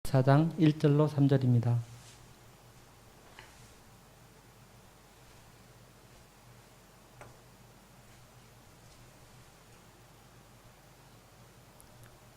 4장 1절로 3절입니다.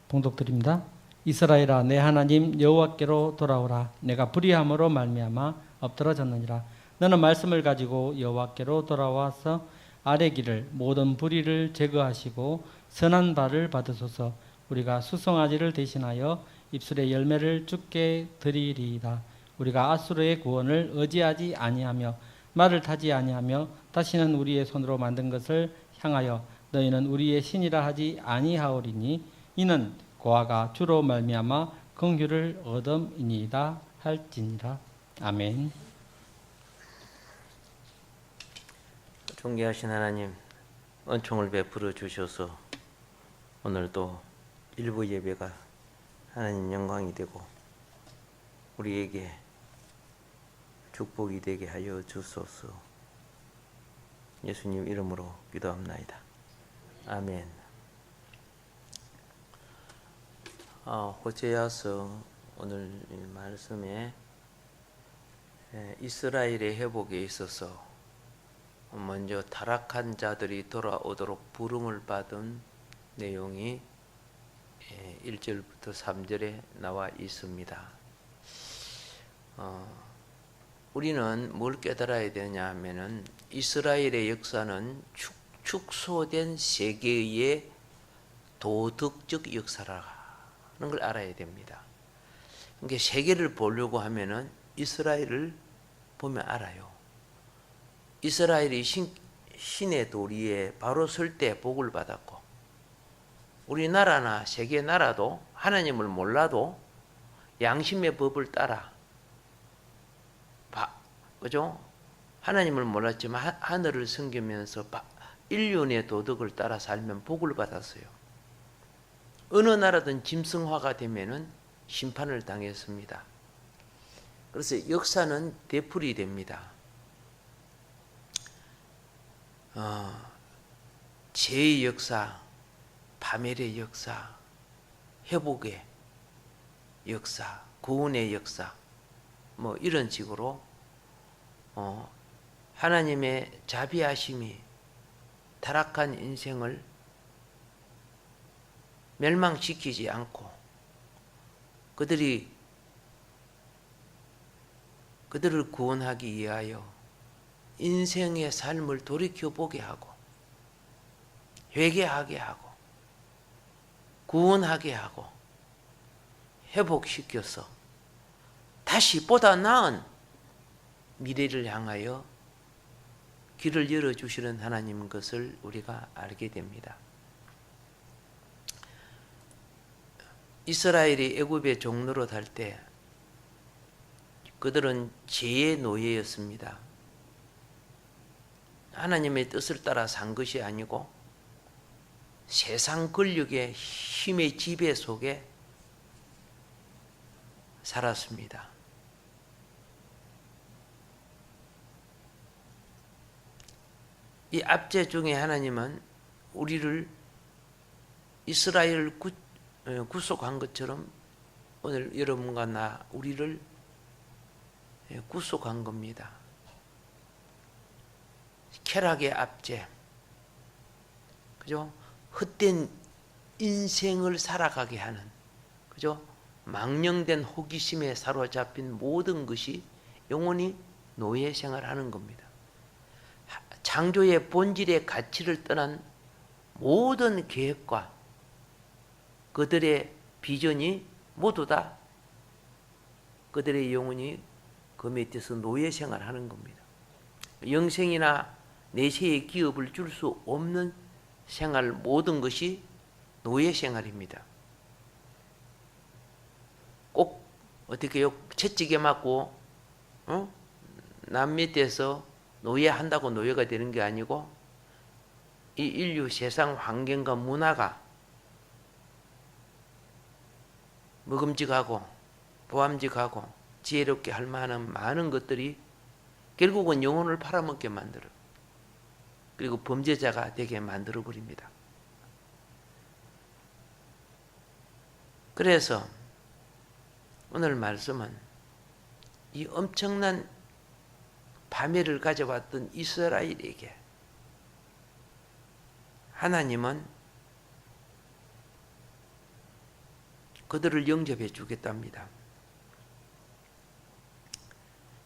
봉독드립니다. 이스라엘아, 내 하나님 여호와께로 돌아오라. 내가 불의함으로 말미암아 엎드러졌느니라. 너는 말씀을 가지고 여호와께로 돌아와서 아래 길을 모든 불의를 제거하시고 선한 바를 받으소서. 우리가 수송아지를 대신하여 입술의 열매를 주께 드리리이다. 우리가 아수르의 구원을 의지하지 아니하며 말을 타지 아니하며 다시는 우리의 손으로 만든 것을 향하여 너희는 우리의 신이라 하지 아니하오리니 이는 고아가 주로 말미암아 긍휼을 얻음이니이다 할지니라. 아멘. 존귀하신 하나님, 은총을 베풀어 주셔서 오늘도 일부 예배가 하나님 영광이 되고 우리에게 축복이 되게 하여 주소서. 예수님 이름으로 기도합나이다. 아멘. 호세아서 오늘 말씀에 이스라엘의 회복에 있어서 먼저 타락한 자들이 돌아오도록 부름을 받은 내용이 1절부터 3절에 나와 있습니다. 우리는 뭘 깨달아야 되냐 하면은 이스라엘의 역사는 축소된 세계의 도덕적 역사라는 걸 알아야 됩니다. 그러니까 세계를 보려고 하면은 이스라엘을 보면 알아요. 이스라엘이 신의 도리에 바로 설 때 복을 받았고, 우리나라나 세계 나라도 하나님을 몰라도 양심의 법을 따라, 그죠? 하나님을 몰랐지만 하늘을 섬기면서 인륜의 도덕을 따라 살면 복을 받았어요. 어느 나라든 짐승화가 되면은 심판을 당했습니다. 그래서 역사는 되풀이 됩니다. 죄의 역사, 파멸의 역사, 회복의 역사, 구원의 역사, 뭐 이런 식으로 하나님의 자비하심이 타락한 인생을 멸망시키지 않고 그들을 구원하기 위하여 인생의 삶을 돌이켜보게 하고 회개하게 하고 구원하게 하고 회복시켜서 다시 보다 나은 미래를 향하여 길을 열어주시는 하나님인 것을 우리가 알게 됩니다. 이스라엘이 애굽의 종로로 살 때 그들은 죄의 노예였습니다. 하나님의 뜻을 따라 산 것이 아니고 세상 권력의 힘의 지배 속에 살았습니다. 이 압제 중에 하나님은 우리를 이스라엘을 구속한 것처럼 오늘 여러분과 나 우리를 구속한 겁니다. 쾌락의 압제, 그죠? 헛된 인생을 살아가게 하는, 그죠? 망령된 호기심에 사로잡힌 모든 것이 영원히 노예 생활하는 겁니다. 창조의 본질의 가치를 떠난 모든 계획과 그들의 비전이 모두 다 그들의 영혼이 그 밑에서 노예 생활하는 겁니다. 영생이나 내세의 기업을 줄 수 없는 생활, 모든 것이 노예 생활입니다. 꼭 어떻게요? 채찍에 맞고 남 밑에서 노예한다고 노예가 되는 게 아니고 이 인류 세상 환경과 문화가 먹음직하고 보암직하고 지혜롭게 할 만한 많은 것들이 결국은 영혼을 팔아먹게 만들어, 그리고 범죄자가 되게 만들어 버립니다. 그래서 오늘 말씀은 이 엄청난 파멸을 가져왔던 이스라엘에게 하나님은 그들을 영접해 주겠답니다.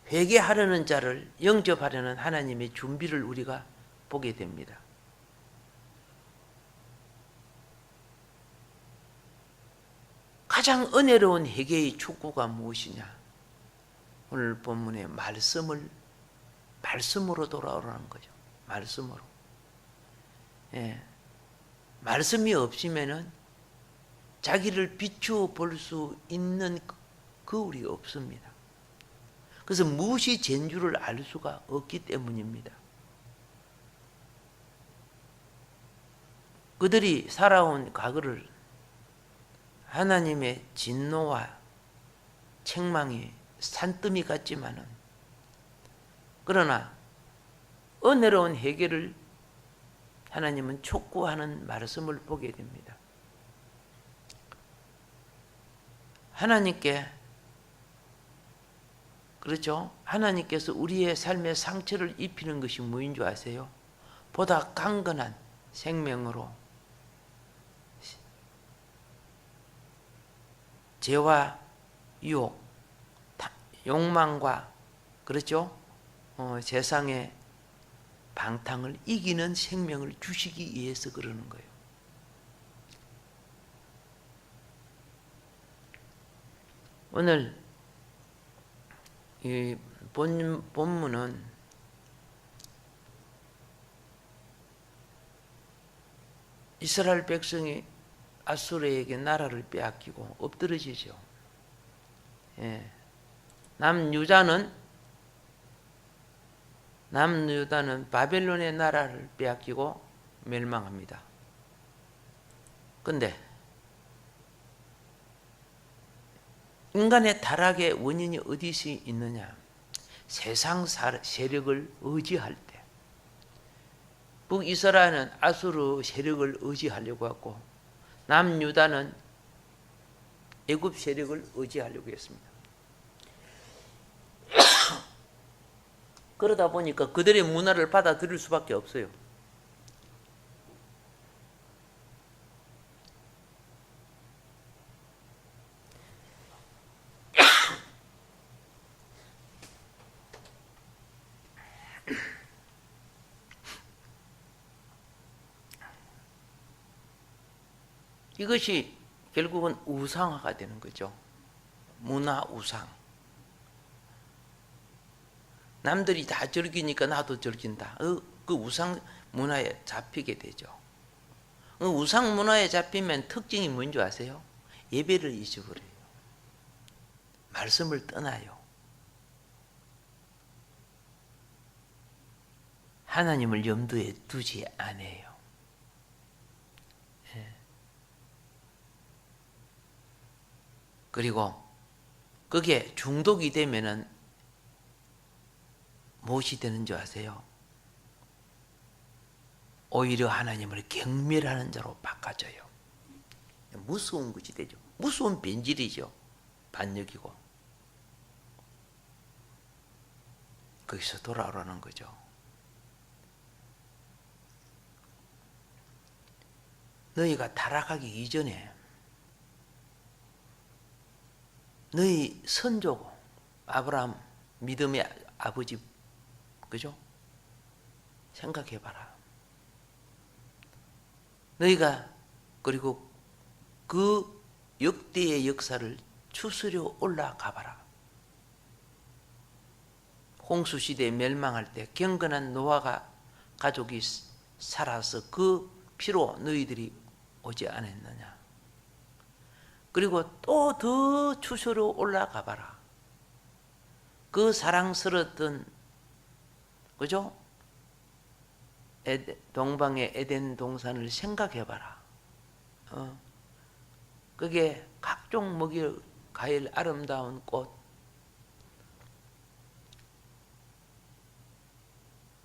회개하려는 자를 영접하려는 하나님의 준비를 우리가 보게 됩니다. 가장 은혜로운 회개의 축구가 무엇이냐? 오늘 본문의 말씀으로 돌아오라는 거죠. 말씀으로. 예. 말씀이 없으면은 자기를 비추어 볼 수 있는 거울이 없습니다. 그래서 무엇이 죄인줄을 알 수가 없기 때문입니다. 그들이 살아온 과거를 하나님의 진노와 책망이 산더미 같지만은, 그러나 은혜로운 회개를 하나님은 촉구하는 말씀을 보게 됩니다. 하나님께, 그렇죠? 하나님께서 우리의 삶에 상처를 입히는 것이 뭐인 줄 아세요? 보다 강건한 생명으로 죄와 유혹, 욕망과, 그렇죠? 세상의 방탕을 이기는 생명을 주시기 위해서 그러는 거예요. 오늘 이 본문은 이스라엘 백성이 아수르에게 나라를 빼앗기고 엎드러지죠. 예. 남유다는 바벨론의 나라를 빼앗기고 멸망합니다. 근데 인간의 타락의 원인이 어디서 있느냐? 세상 세력을 의지할 때. 북이스라엘은 아수르 세력을 의지하려고 했고, 남유다는 애굽 세력을 의지하려고 했습니다. 그러다 보니까 그들의 문화를 받아들일 수밖에 없어요. 이것이 결국은 우상화가 되는 거죠. 문화 우상. 남들이 다 즐기니까 나도 즐긴다. 그 우상 문화에 잡히게 되죠. 우상 문화에 잡히면 특징이 뭔지 아세요? 예배를 잊어버려요. 말씀을 떠나요. 하나님을 염두에 두지 않아요. 그리고 그게 중독이 되면은 무엇이 되는 줄 아세요? 오히려 하나님을 경멸하는 자로 바꿔져요. 무서운 것이 되죠. 무서운 변질이죠. 반역이고. 거기서 돌아오라는 거죠. 너희가 타락하기 이전에 너희 선조고 아브라함 믿음의 아버지, 그죠? 생각해봐라. 너희가 그리고 그 역대의 역사를 추스려 올라가봐라. 홍수시대에 멸망할 때 경건한 노아가 가족이 살아서 그 피로 너희들이 오지 않았느냐. 그리고 또 더 추스려 올라가봐라. 그 사랑스러웠던, 그죠? 동방의 에덴 동산을 생각해봐라. 그게 각종 먹일 과일 아름다운 꽃,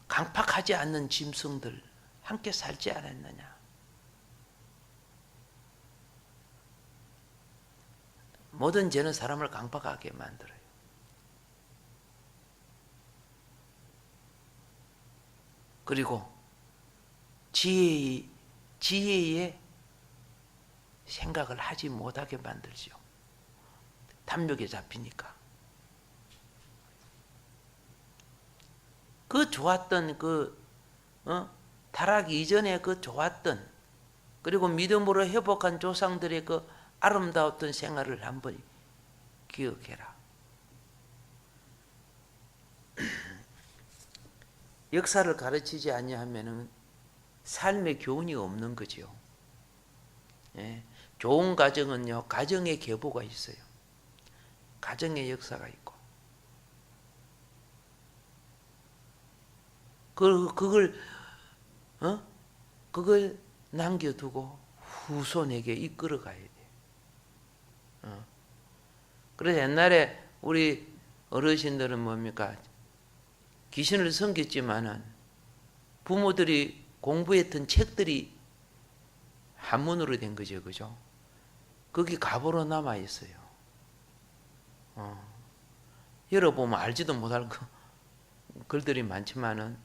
강팍하지 않는 짐승들 함께 살지 않았느냐. 모든 죄는 사람을 강박하게 만들어요. 그리고 지혜의 생각을 하지 못하게 만들죠. 탐욕에 잡히니까. 그 좋았던 타락 이전에 그 좋았던, 그리고 믿음으로 회복한 조상들의 그 아름다웠던 생활을 한번 기억해라. 역사를 가르치지 아니하면은 삶의 교훈이 없는 거죠. 예. 좋은 가정은요, 가정의 계보가 있어요. 가정의 역사가 있고, 그걸 남겨두고 후손에게 이끌어가야 돼. 그래서 옛날에 우리 어르신들은 뭡니까? 귀신을 섬겼지만은 부모들이 공부했던 책들이 한문으로 된 거죠, 그죠? 거기 가보로 남아 있어요. 열어보면 알지도 못할 글들이 많지만은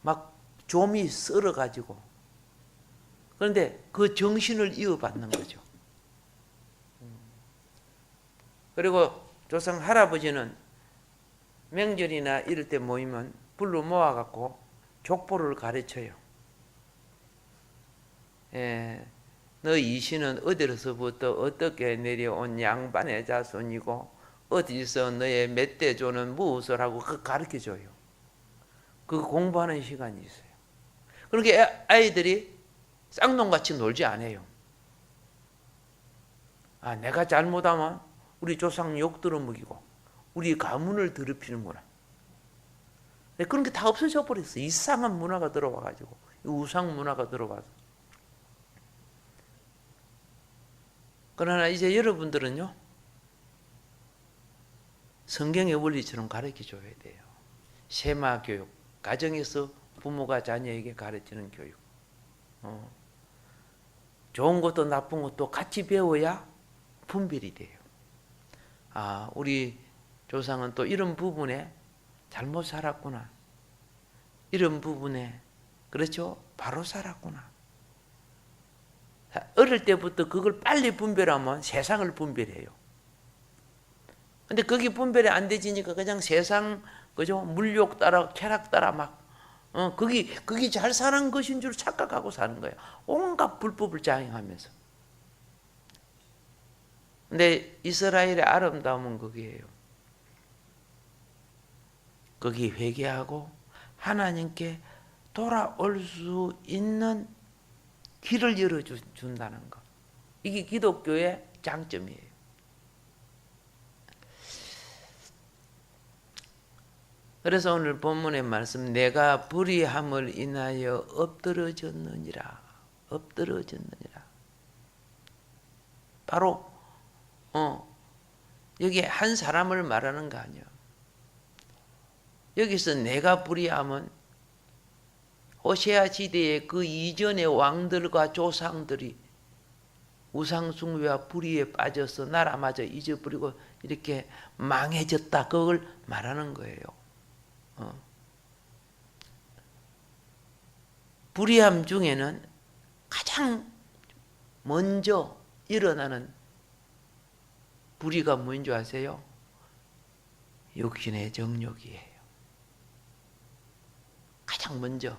막 좀이 썰어가지고, 그런데 그 정신을 이어받는 거죠. 그리고 조상 할아버지는 명절이나 이럴 때 모이면 불러 모아갖고 족보를 가르쳐요. 너 이신은 어디로서부터 어떻게 내려온 양반의 자손이고 어디서 너의 멧돼조는 무엇을 하고 그거 가르쳐줘요. 그거 공부하는 시간이 있어요. 그러니까 아이들이 쌍놈같이 놀지 않아요. 내가 잘못하면 우리 조상 욕 들어먹이고 우리 가문을 더럽히는구나. 그런 게 다 없어져 버렸어. 이상한 문화가 들어와가지고, 우상 문화가 들어와서. 그러나 이제 여러분들은요, 성경의 원리처럼 가르쳐줘야 돼요. 세마 교육, 가정에서 부모가 자녀에게 가르치는 교육. 좋은 것도 나쁜 것도 같이 배워야 분별이 돼요. 우리 조상은 또 이런 부분에 잘못 살았구나. 이런 부분에, 그렇죠? 바로 살았구나. 어릴 때부터 그걸 빨리 분별하면 세상을 분별해요. 근데 그게 분별이 안 되지니까 그냥 세상, 그죠? 물욕 따라, 쾌락 따라 막, 그게 잘 사는 것인 줄 착각하고 사는 거예요. 온갖 불법을 자행하면서. 근데 이스라엘의 아름다움은 거기에요. 거기 회개하고 하나님께 돌아올 수 있는 길을 열어준다는 것. 이게 기독교의 장점이에요. 그래서 오늘 본문의 말씀, 내가 불의함을 인하여 엎드러졌느니라. 엎드러졌느니라. 바로 여기 한 사람을 말하는 거 아니야. 여기서 내가 불의함은 호세아 시대의 그 이전의 왕들과 조상들이 우상숭배와 불의에 빠져서 나라마저 잊어버리고 이렇게 망해졌다. 그걸 말하는 거예요. 불의함 중에는 가장 먼저 일어나는 불의가 뭔지 아세요? 육신의 정욕이에요. 가장 먼저.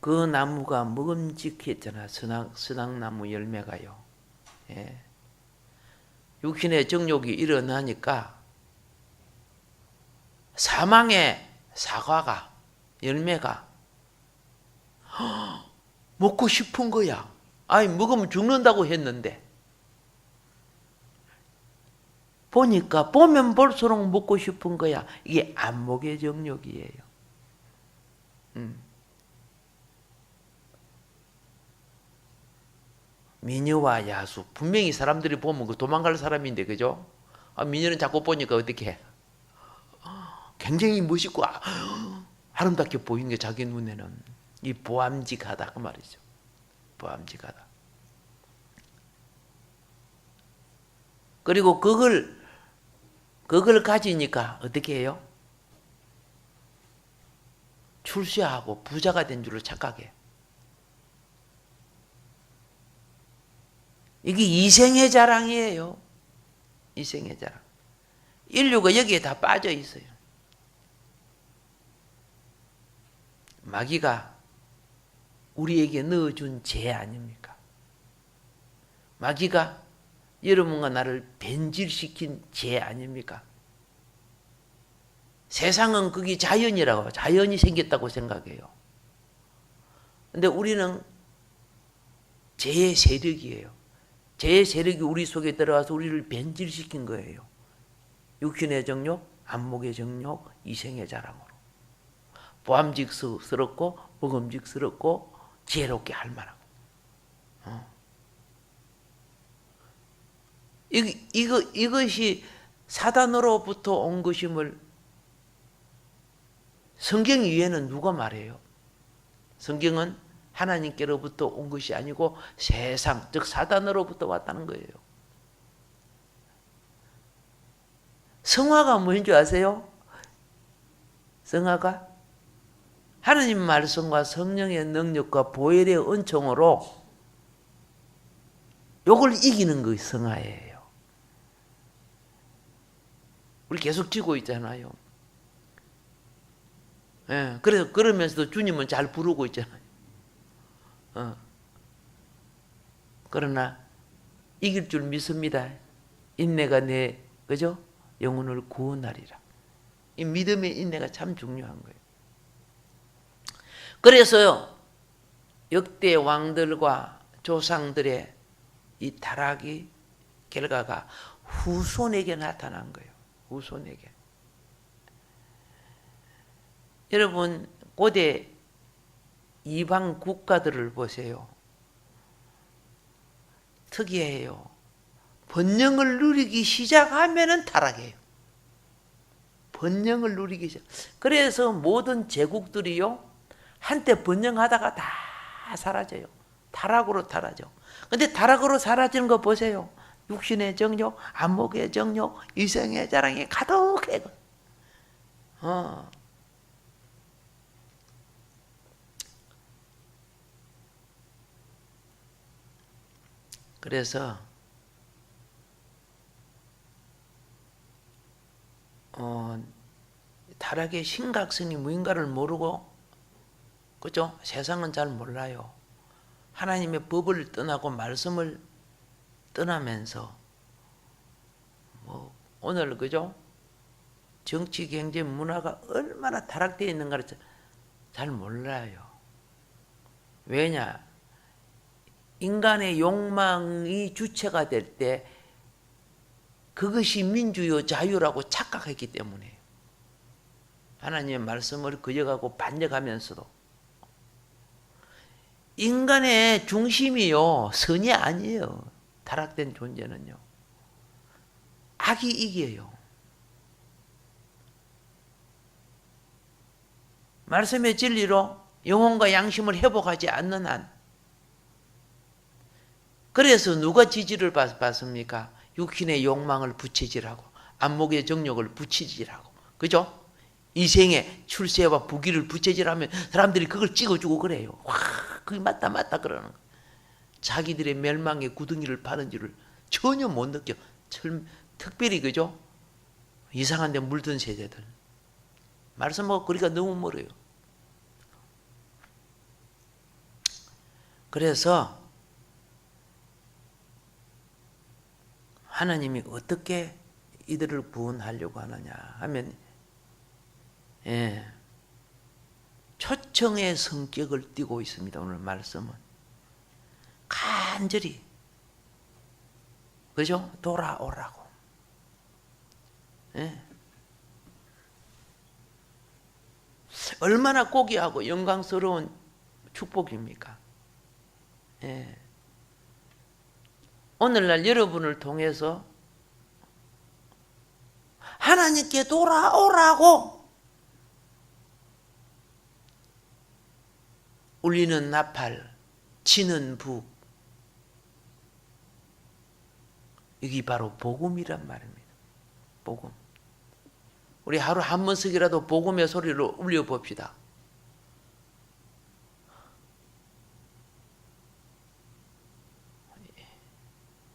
그 나무가 먹음직했잖아. 선악나무 열매가요. 예. 육신의 정욕이 일어나니까 사망의 사과가, 열매가 먹고 싶은 거야. 먹으면 죽는다고 했는데 보니까 보면 볼수록 먹고 싶은 거야. 이게 안목의 정욕이에요. 미녀와 야수, 분명히 사람들이 보면 그 도망갈 사람인데, 그죠? 미녀는 자꾸 보니까 어떻게 해? 굉장히 멋있고 아름답게 보이는 게 자기 눈에는 이 보암직하다 그 말이죠. 보암직하다. 그리고 그걸 가지니까 어떻게 해요? 출세하고 부자가 된 줄을 착각해요. 이게 이생의 자랑이에요. 이생의 자랑. 인류가 여기에 다 빠져 있어요. 마귀가 우리에게 넣어준 죄 아닙니까? 마귀가 여러분과 나를 변질시킨 죄 아닙니까? 세상은 그게 자연이라고, 자연이 생겼다고 생각해요. 근데 우리는 죄의 세력이에요. 죄의 세력이 우리 속에 들어와서 우리를 변질시킨 거예요. 육신의 정욕, 안목의 정욕, 이생의 자랑으로. 보암직스럽고 먹음직스럽고 지혜롭게 할 만하고. 이것이 사단으로부터 온 것임을 성경 위에는 누가 말해요? 성경은 하나님께로부터 온 것이 아니고 세상, 즉 사단으로부터 왔다는 거예요. 성화가 뭐인 줄 아세요? 성화가 하나님 말씀과 성령의 능력과 보혈의 은총으로 요걸 이기는 것이 성화예요. 우리 계속 지고 있잖아요. 예, 그래서 그러면서도 주님은 잘 부르고 있잖아요. 그러나 이길 줄 믿습니다. 인내가 그죠? 영혼을 구원하리라. 이 믿음의 인내가 참 중요한 거예요. 그래서요, 역대 왕들과 조상들의 이 타락이 결과가 후손에게 나타난 거예요. 후손에게. 여러분, 고대 이방 국가들을 보세요. 특이해요. 번영을 누리기 시작하면은 타락해요. 번영을 누리기 시작. 그래서 모든 제국들이요, 한때 번영하다가 다 사라져요. 타락으로 사라져. 근데 타락으로 사라지는 거 보세요. 육신의 정욕, 안목의 정욕, 이생의 자랑이 가득해. 그래서 타락의 심각성이 무인가를 모르고, 그죠? 세상은 잘 몰라요. 하나님의 법을 떠나고 말씀을 떠나면서 오늘 그죠? 정치, 경제, 문화가 얼마나 타락되어 있는가를 잘 몰라요. 왜냐? 인간의 욕망이 주체가 될 때 그것이 민주요 자유라고 착각했기 때문에 하나님의 말씀을 그려가고 반역하면서도 인간의 중심이요 선이 아니에요. 타락된 존재는요 악이 이겨요. 말씀의 진리로 영혼과 양심을 회복하지 않는 한, 그래서 누가 지지를 받습니까? 육신의 욕망을 부채질하고 안목의 정욕을 부채질하고, 그죠? 이생의 출세와 부귀를 부채질하면 사람들이 그걸 찍어주고 그래요. 와, 그게 맞다 그러는 거예요. 자기들의 멸망의 구덩이를 파는 줄을 전혀 못 느껴. 특별히 그죠? 이상한 데 물든 세대들. 말씀하고 거리가 너무 멀어요. 그래서 하나님이 어떻게 이들을 구원하려고 하느냐 하면, 초청의 성격을 띠고 있습니다. 오늘 말씀은 간절히, 그죠? 돌아오라고. 얼마나 고귀하고 영광스러운 축복입니까? 오늘날 여러분을 통해서 하나님께 돌아오라고 울리는 나팔, 치는 북, 이게 바로 복음이란 말입니다. 복음. 우리 하루 한 번씩이라도 복음의 소리를 울려봅시다.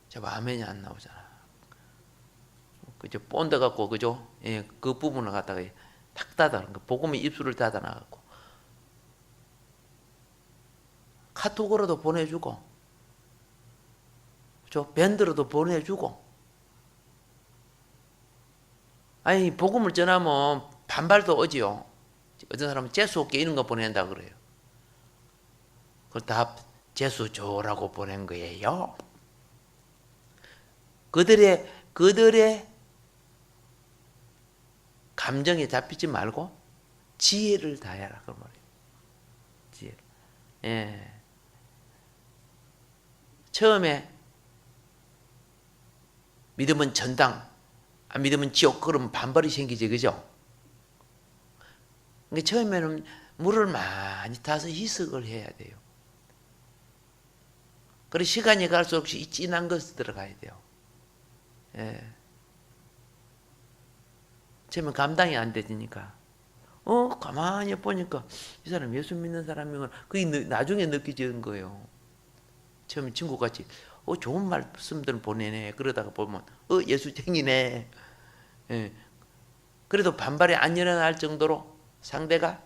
저 아멘이 안 나오잖아. 그죠? 본드 갖고 그죠? 예, 그 부분을 갖다가 탁 닫아놓은 거. 복음의 입술을 닫아놔갖고 카톡으로도 보내주고, 그죠? 밴드로도 보내주고. 아니 복음을 전하면 반발도 오지요. 어떤 사람은 재수 없게 이런 거 보낸다 그래요. 그걸 다 재수 줘라고 보낸 거예요. 그들의 감정에 잡히지 말고 지혜를 다해라 그 말이에요. 지혜. 예. 처음에 믿으면 전당, 안 믿으면 지옥, 그러면 반발이 생기지, 그죠? 그러니까 처음에는 물을 많이 타서 희석을 해야 돼요. 그리고 시간이 갈수록 이 진한 것이 들어가야 돼요. 예. 처음에 감당이 안 되니까. 가만히 보니까 이 사람 예수 믿는 사람이구나. 그게 나중에 느껴지는 거예요. 처음에 친구같이 좋은 말씀들 보내네. 그러다가 보면 예수쟁이네. 예. 그래도 반발이 안 일어날 정도로 상대가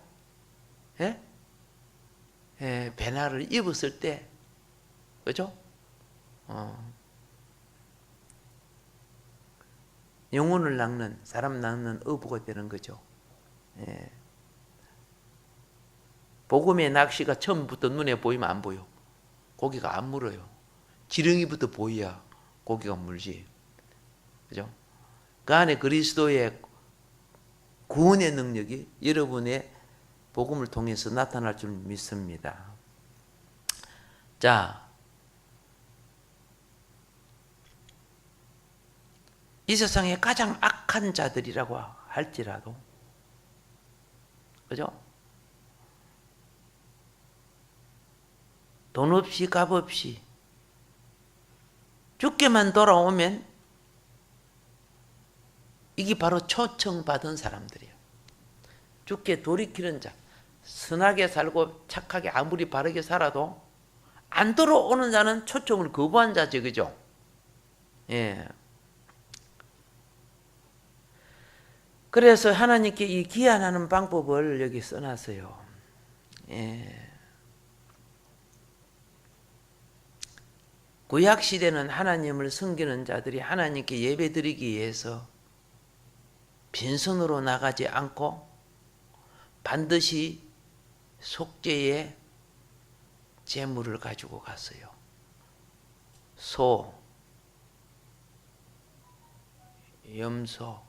배나를 입었을 때, 그죠? 영혼을 낚는, 사람 낚는 어부가 되는 거죠. 예. 복음의 낚시가 처음부터 눈에 보이면 안 보여. 고기가 안 물어요. 지렁이부터 보여야 고기가 물지. 그죠? 그 안에 그리스도의 구원의 능력이 여러분의 복음을 통해서 나타날 줄 믿습니다. 자, 이 세상에 가장 악한 자들이라고 할지라도, 그죠? 돈 없이 값 없이 죽게만 돌아오면 이게 바로 초청받은 사람들이에요. 죽게 돌이키는 자, 선하게 살고 착하게 아무리 바르게 살아도 안 돌아오는 자는 초청을 거부한 자죠, 그죠? 예. 그래서 하나님께 이 기한하는 방법을 여기 써놨어요. 예. 구약 시대는 하나님을 섬기는 자들이 하나님께 예배드리기 위해서 빈손으로 나가지 않고 반드시 속죄의 제물을 가지고 갔어요. 소, 염소,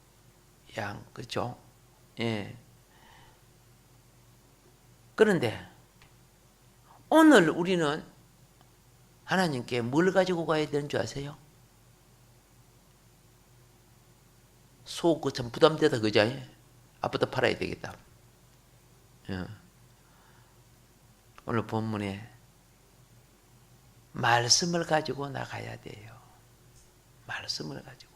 양, 그렇죠? 예. 그런데 오늘 우리는 하나님께 뭘 가지고 가야 되는 줄 아세요? 소, 그 참 부담되다, 그죠? 아빠도 팔아야 되겠다. 예. 오늘 본문에 말씀을 가지고 나가야 돼요. 말씀을 가지고.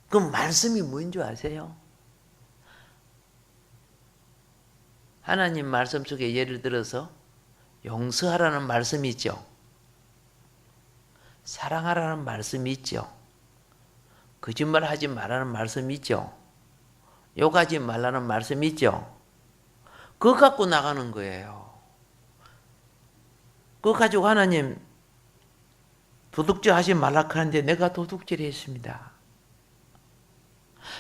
그럼 말씀이 뭔 줄 아세요? 하나님 말씀 속에 예를 들어서 용서하라는 말씀이 있죠. 사랑하라는 말씀이 있죠. 거짓말하지 말라는 말씀이 있죠. 욕하지 말라는 말씀이 있죠. 그거 갖고 나가는 거예요. 그거 가지고 하나님 도둑질 하지 말라 하는데 내가 도둑질 했습니다.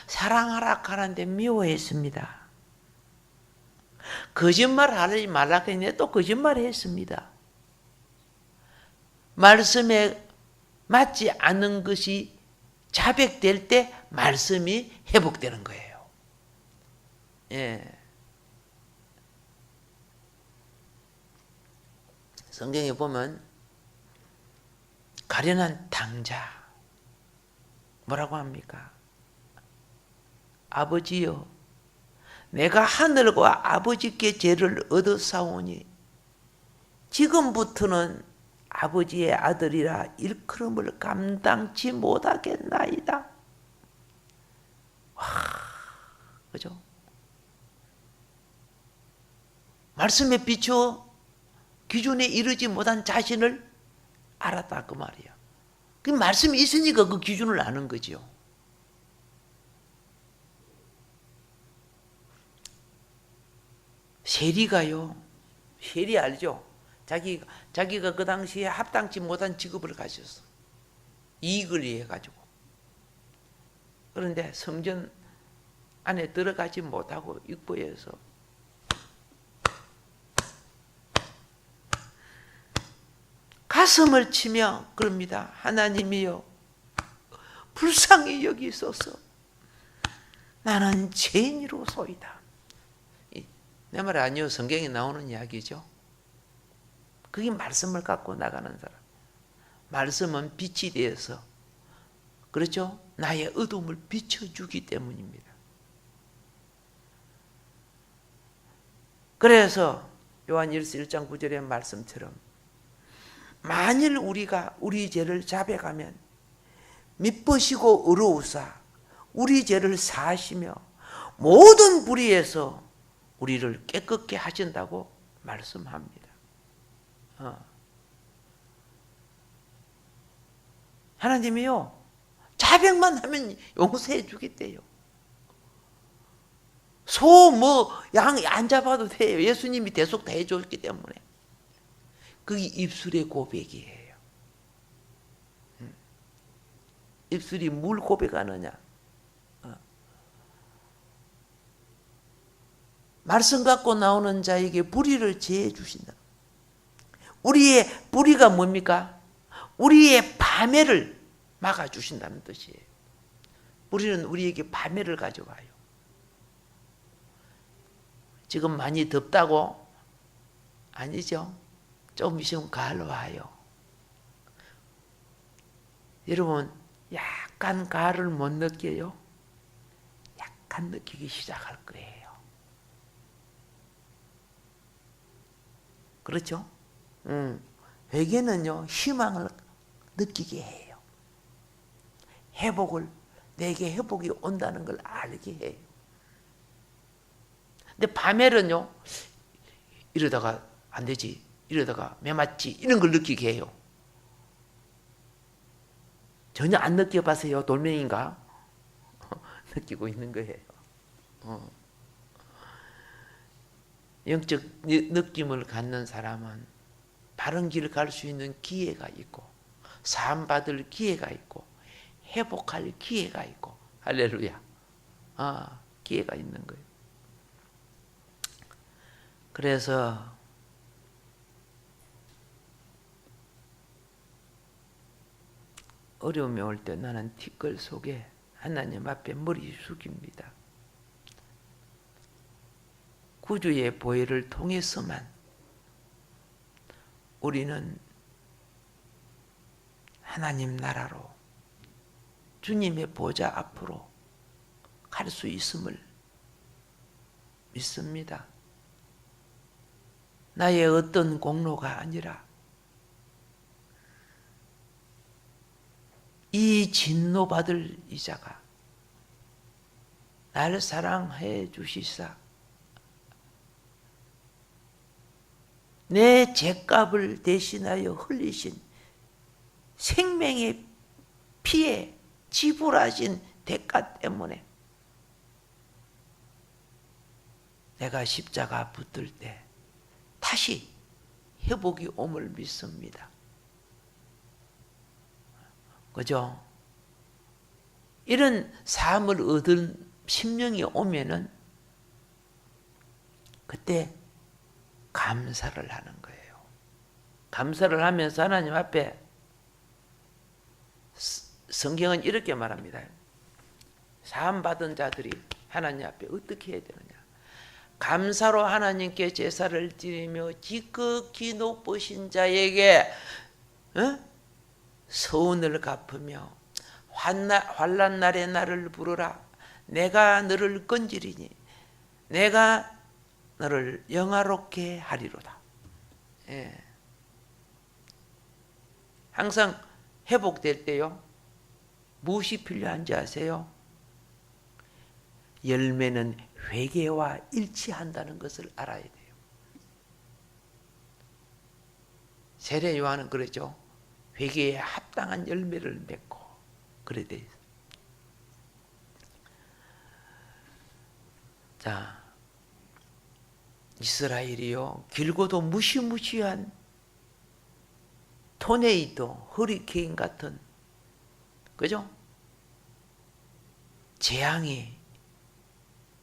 사랑하라 하는데 미워했습니다. 거짓말 하지 말라 했는데 또 거짓말 했습니다. 말씀에 맞지 않는 것이 자백될 때 말씀이 회복되는 거예요. 예. 성경에 보면 가련한 당자 뭐라고 합니까? 아버지여, 내가 하늘과 아버지께 죄를 얻어사오니 지금부터는 아버지의 아들이라 일컬음을 감당치 못하겠나이다. 와, 그죠? 말씀에 비추어 기준에 이르지 못한 자신을 알았다 그 말이야. 그 말씀이 있으니까 그 기준을 아는 거지요. 세리가요. 세리 알죠? 자기가 그 당시에 합당치 못한 직업을 가졌어. 이익을 위해 가지고. 그런데 성전 안에 들어가지 못하고 입구에서 가슴을 치며 그럽니다. 하나님이여, 불쌍히 여기소서. 나는 죄인이로소이다. 내 말 아니요, 성경에 나오는 이야기죠. 그게 말씀을 갖고 나가는 사람. 말씀은 빛이 되어서, 그렇죠? 나의 어둠을 비춰주기 때문입니다. 그래서 요한일서 1장 9절의 말씀처럼 만일 우리가 우리 죄를 자백하면 미쁘시고 의로우사 우리 죄를 사하시며 모든 불의에서 우리를 깨끗게 하신다고 말씀합니다. 하나님이요, 자백만 하면 용서해 주겠대요. 소, 양 안 잡아도 돼요. 예수님이 대속 다 해줬기 때문에. 그게 입술의 고백이에요. 입술이 뭘 고백하느냐? 말씀 갖고 나오는 자에게 불의를 제해 주신다. 우리의 불의가 뭡니까? 우리의 방해를 막아 주신다는 뜻이에요. 불의는 우리에게 방해를 가져와요. 지금 많이 덥다고? 아니죠. 좀 있으면 가을 와요. 여러분, 약간 가을을 못 느껴요? 약간 느끼기 시작할 거예요. 그렇죠? 회개는요, 희망을 느끼게 해요. 내게 회복이 온다는 걸 알게 해요. 근데 밤에는요, 이러다가 안 되지, 이러다가 매 맞지, 이런 걸 느끼게 해요. 전혀 안 느껴봤어요? 돌멩인가? 느끼고 있는 거예요. 영적 느낌을 갖는 사람은 바른 길을 갈 수 있는 기회가 있고, 사함받을 기회가 있고, 회복할 기회가 있고, 할렐루야. 기회가 있는 거예요. 그래서 어려움이 올 때 나는 티끌 속에 하나님 앞에 머리 숙입니다. 구주의 보혈을 통해서만 우리는 하나님 나라로, 주님의 보좌 앞으로 갈 수 있음을 믿습니다. 나의 어떤 공로가 아니라 이 진노받을 이자가 나를 사랑해 주시사 내 죄값을 대신하여 흘리신 생명의 피에 지불하신 대가 때문에 내가 십자가 붙들 때 다시 회복이 옴을 믿습니다. 그죠? 이런 삶을 얻은 심령이 오면은 그때 감사를 하는 거예요. 감사를 하면서 하나님 앞에, 성경은 이렇게 말합니다. 사함받은 자들이 하나님 앞에 어떻게 해야 되느냐? 감사로 하나님께 제사를 드리며 지극히 높으신 자에게 서운을 갚으며 환난 날에 나를 부르라. 내가 너를 건지리니 내가 너를 영화롭게 하리로다. 예. 항상 회복될 때요, 무엇이 필요한지 아세요? 열매는 회개와 일치한다는 것을 알아야 돼요. 세례 요한은 그러죠. 회개에 합당한 열매를 맺고 그래 돼 있어요. 자, 이스라엘이요, 길고도 무시무시한 토네이도, 허리케인 같은, 그죠? 재앙이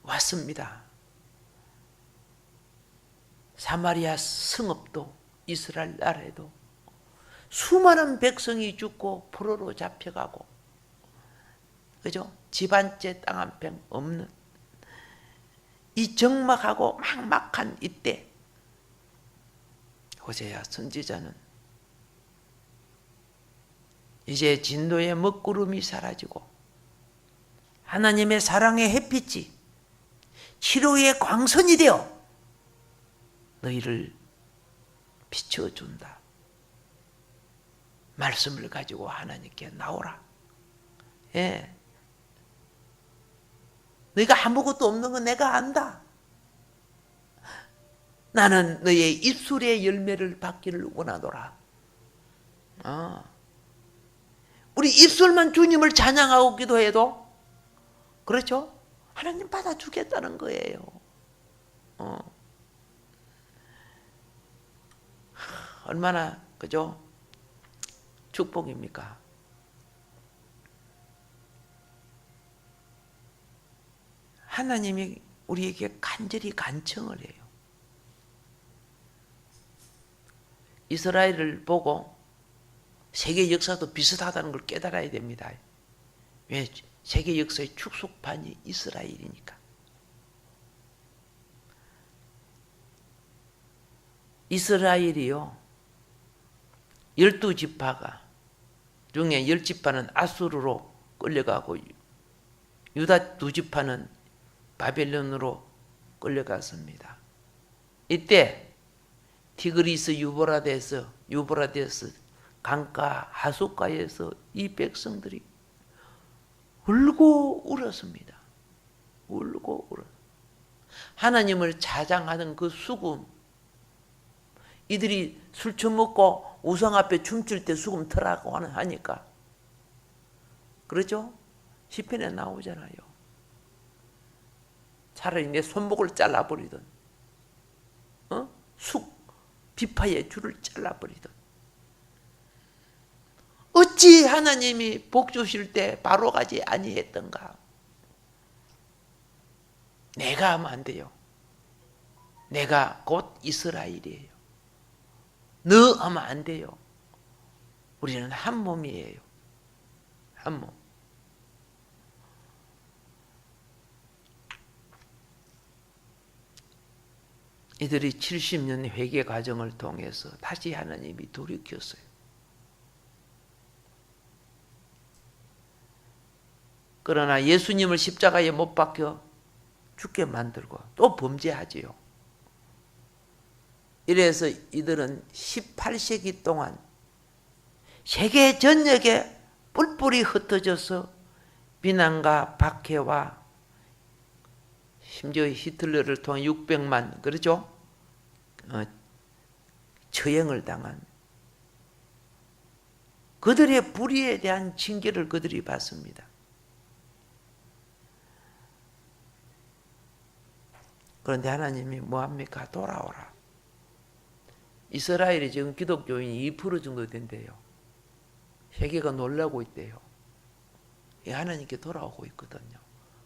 왔습니다. 사마리아 성읍도 이스라엘 나라에도 수많은 백성이 죽고 포로로 잡혀가고, 그죠? 집안째 땅 한 평 없는 이 적막하고 막막한 이때 호세아 선지자는 이제 진노의 먹구름이 사라지고 하나님의 사랑의 햇빛이 치료의 광선이 되어 너희를 비춰준다. 말씀을 가지고 하나님께 나오라. 예. 너희가 아무것도 없는 건 내가 안다. 나는 너의 입술의 열매를 받기를 원하노라. 우리 입술만 주님을 찬양하고 기도해도, 그렇죠? 하나님 받아주겠다는 거예요. 얼마나, 그죠? 축복입니까? 하나님이 우리에게 간절히 간청을 해요. 이스라엘을 보고 세계 역사도 비슷하다는 걸 깨달아야 됩니다. 왜? 세계 역사의 축소판이 이스라엘이니까. 이스라엘이요, 12지파가 중에 10지파는 아수르로 끌려가고 유다 2지파는 바벨론으로 끌려갔습니다. 이때 티그리스 유브라데스 강가 하숫가에서 이 백성들이 울고 울었습니다. 울고 울어. 하나님을 자장하는 그 수금, 이들이 술 처먹고 우상 앞에 춤출 때 수금 터라고 하니까, 그렇죠? 시편에 나오잖아요. 차라리 내 손목을 잘라버리든, 비파의 줄을 잘라버리든. 어찌 하나님이 복 주실 때 바로 가지 아니했던가? 내가 하면 안 돼요. 내가 곧 이스라엘이에요. 너 하면 안 돼요. 우리는 한 몸이에요. 한 몸. 이들이 70년 회개 과정을 통해서 다시 하나님이 돌이켰어요. 그러나 예수님을 십자가에 못 박혀 죽게 만들고 또 범죄하지요. 이래서 이들은 18세기 동안 세계 전역에 뿔뿔이 흩어져서 비난과 박해와 심지어 히틀러를 통해 600만, 그렇죠? 처형을 당한, 그들의 불의에 대한 징계를 그들이 받습니다. 그런데 하나님이 뭐합니까? 돌아오라. 이스라엘이 지금 기독교인이 2% 정도 된대요. 세계가 놀라고 있대요. 하나님께 돌아오고 있거든요.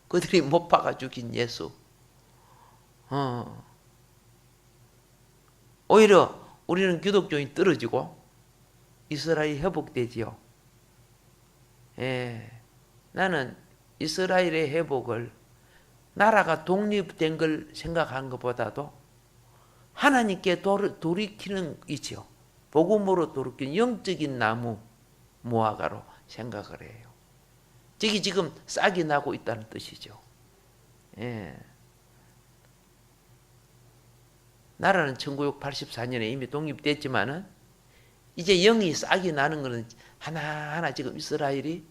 그들이 못 박아 죽인 예수. 오히려 우리는 기독교인이 떨어지고 이스라엘이 회복되지요. 예, 나는 이스라엘의 회복을 나라가 독립된 걸 생각한 것보다도 하나님께 돌이키는 있죠. 복음으로 돌이키는 영적인 나무 무화과로 생각을 해요. 저기 지금 싹이 나고 있다는 뜻이죠. 예. 나라는 1984년에 이미 독립됐지만은 이제 영이 싹이 나는 것은 하나하나 지금 이스라엘이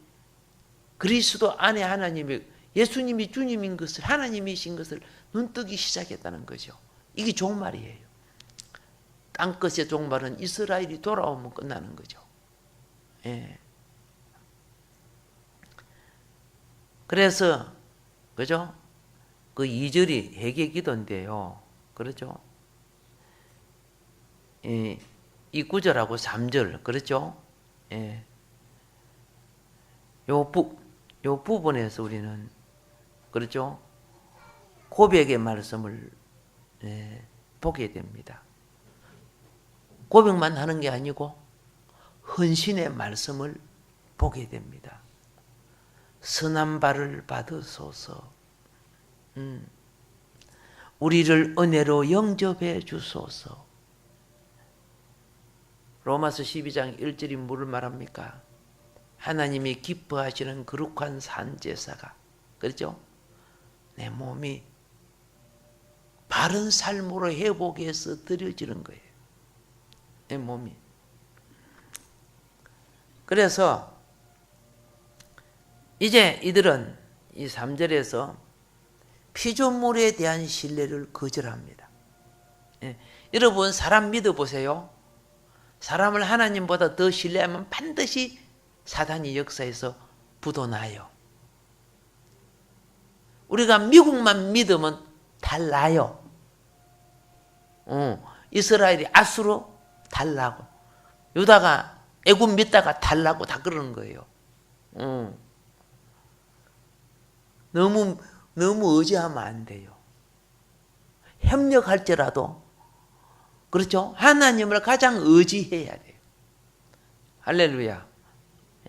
그리스도 안에 하나님이 예수님이 주님인 것을 하나님이신 것을 눈뜨기 시작했다는 거죠. 이게 종말이에요. 땅끝의 종말은 이스라엘이 돌아오면 끝나는 거죠. 예. 그래서 그죠? 그 2절이 회개기도인데요. 그렇죠? 이 9절하고 3절 그렇죠? 예. 요 부분에서 우리는 그렇죠? 고백의 말씀을 보게 됩니다. 고백만 하는 게 아니고 헌신의 말씀을 보게 됩니다. 선한 발을 받으소서. 우리를 은혜로 영접해 주소서. 로마서 12장 1절이 뭐를 말합니까? 하나님이 기뻐하시는 거룩한 산제사가 그렇죠? 내 몸이 바른 삶으로 회복해서 드려지는 거예요. 내 몸이. 그래서 이제 이들은 이 3절에서 피조물에 대한 신뢰를 거절합니다. 예. 여러분 사람 믿어보세요. 사람을 하나님보다 더 신뢰하면 반드시 사단이 역사에서 부도나요. 우리가 미국만 믿으면 달라요. 이스라엘이 아수로 달라고, 유다가 애굽 믿다가 달라고 다 그러는 거예요. 너무 의지하면 안 돼요. 협력할지라도 그렇죠? 하나님을 가장 의지해야 돼요. 할렐루야.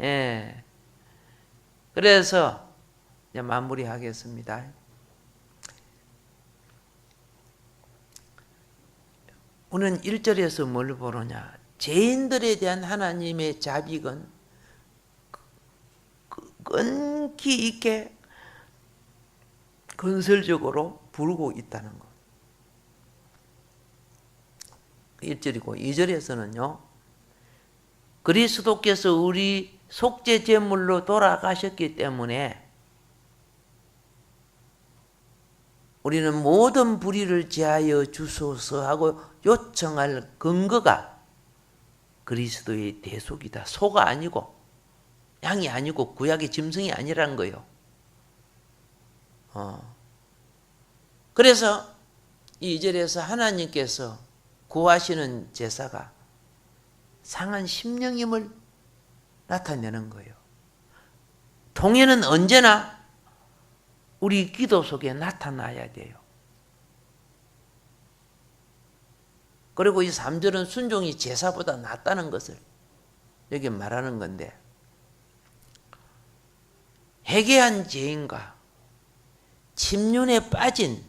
예. 그래서 이제 마무리하겠습니다. 우리는 1절에서 뭘 보느냐? 죄인들에 대한 하나님의 자비는 끈기 있게 건설적으로 부르고 있다는 것. 1절이고 2절에서는요. 그리스도께서 우리 속죄 제물로 돌아가셨기 때문에 우리는 모든 불의를 제하여 주소서 하고 요청할 근거가 그리스도의 대속이다. 소가 아니고 양이 아니고 구약의 짐승이 아니라는 거예요. 그래서 이 2절에서 하나님께서 구하시는 제사가 상한 심령임을 나타내는 거예요. 통해는 언제나 우리 기도 속에 나타나야 돼요. 그리고 이 3절은 순종이 제사보다 낫다는 것을 여기 말하는 건데, 회개한 죄인과 침륜에 빠진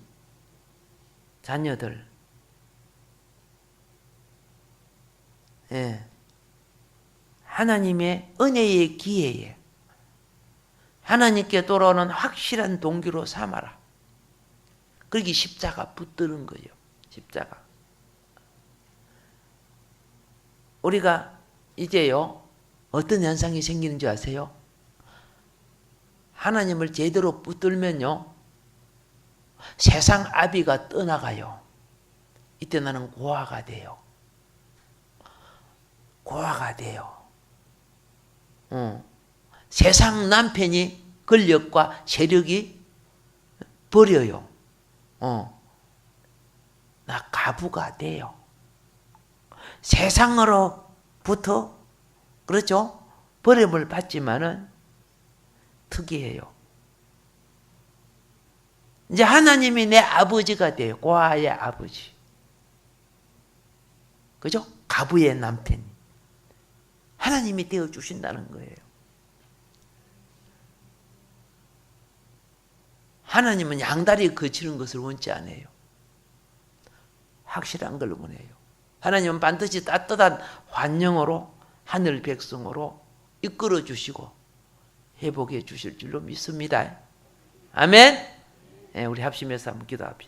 자녀들, 하나님의 은혜의 기회에 하나님께 돌아오는 확실한 동기로 삼아라. 그러기 십자가 붙드는 거예요. 십자가. 우리가 이제요, 어떤 현상이 생기는 줄 아세요? 하나님을 제대로 붙들면요, 세상 아비가 떠나가요. 이때 나는 고아가 돼요. 고아가 돼요. 세상 남편이 권력과 세력이 버려요. 나 가부가 돼요. 세상으로부터 그렇죠? 버림을 받지만은 특이해요. 이제 하나님이 내 아버지가 돼요. 고아의 아버지. 그죠? 가부의 남편. 하나님이 되어 주신다는 거예요. 하나님은 양다리에 거치는 것을 원치 않아요. 확실한 걸 원해요. 하나님은 반드시 따뜻한 환영으로 하늘 백성으로 이끌어 주시고 회복해 주실 줄로 믿습니다. 아멘. 우리 합심해서 한번 기도합시다.